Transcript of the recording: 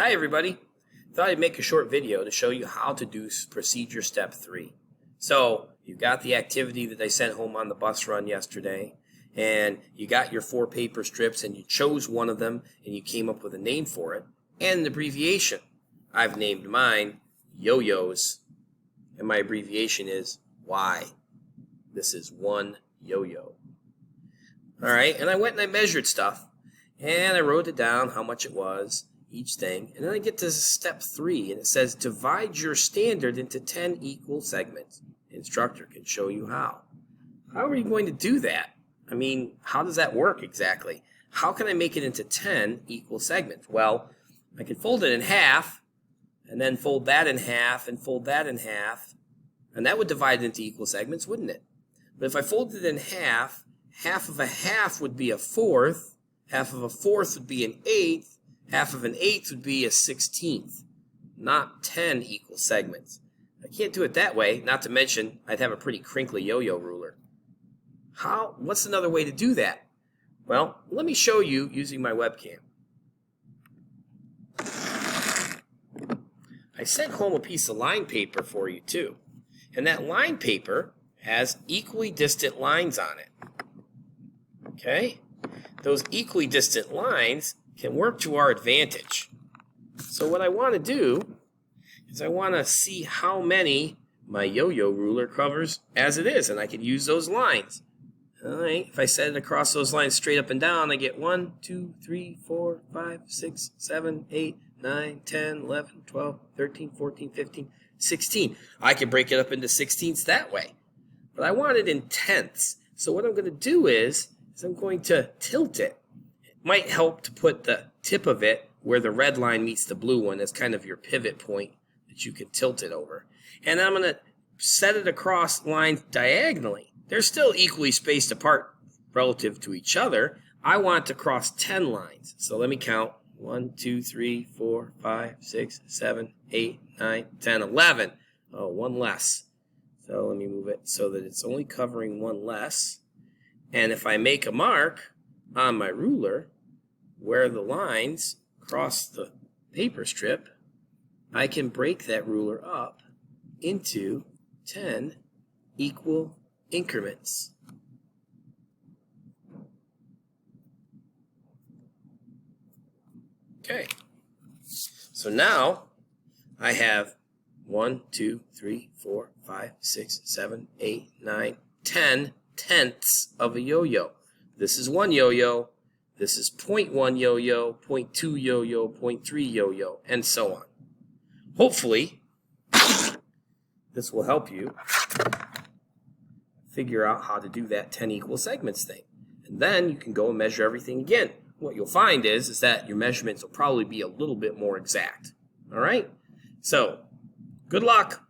Hi everybody. Thought I'd make a short video to show you how to do procedure step 3. So you got the activity that I sent home on the bus run yesterday, and you got your 4 paper strips and you chose one of them and you came up with a name for it and an abbreviation. I've named mine yo-yos, and my abbreviation is Y. This is one yo-yo. Alright, and I went and I measured stuff and I wrote it down how much it was, each thing, and then I get to step 3 and it says divide your standard into 10 equal segments. The instructor can show you how. How are you going to do that? I mean, how does that work exactly? How can I make it into 10 equal segments? Well, I can fold it in half and then fold that in half and fold that in half, and that would divide it into equal segments, wouldn't it? But if I folded it in half, half of a half would be a fourth, half of a fourth would be an eighth, half of an eighth would be a 16th, not 10 equal segments. I can't do it that way, not to mention I'd have a pretty crinkly yo-yo ruler. What's another way to do that? Well, let me show you using my webcam. I sent home a piece of line paper for you too, and that line paper has equally distant lines on it. Okay? Those equally distant lines can work to our advantage. So what I want to do is I want to see how many my yo-yo ruler covers as it is, and I can use those lines. All right, if I set it across those lines straight up and down, I get 1, 2, 3, 4, 5, 6, 7, 8, 9, 10, 11, 12, 13, 14, 15, 16. I can break it up into 16ths that way. But I want it in tenths. So what I'm going to do is I'm going to tilt it. It might help to put the tip of it where the red line meets the blue one as kind of your pivot point that you can tilt it over. And I'm going to set it across lines diagonally. They're still equally spaced apart relative to each other. I want to cross 10 lines. So let me count. 1, 2, 3, 4, 5, 6, 7, 8, 9, 10, 11. Oh, one less. So let me move it so that it's only covering one less. And if I make a mark on my ruler where the lines cross the paper strip, I can break that ruler up into 10 equal increments. Okay, so now I have 1, 2, 3, 4, 5, 6, 7, 8, 9, 10 tenths of a yo-yo. This is one yo-yo, this is 0.1 yo-yo, 0.2 yo-yo, 0.3 yo-yo, and so on. Hopefully, this will help you figure out how to do that 10 equal segments thing. And then you can go and measure everything again. What you'll find is that your measurements will probably be a little bit more exact. All right? So, good luck.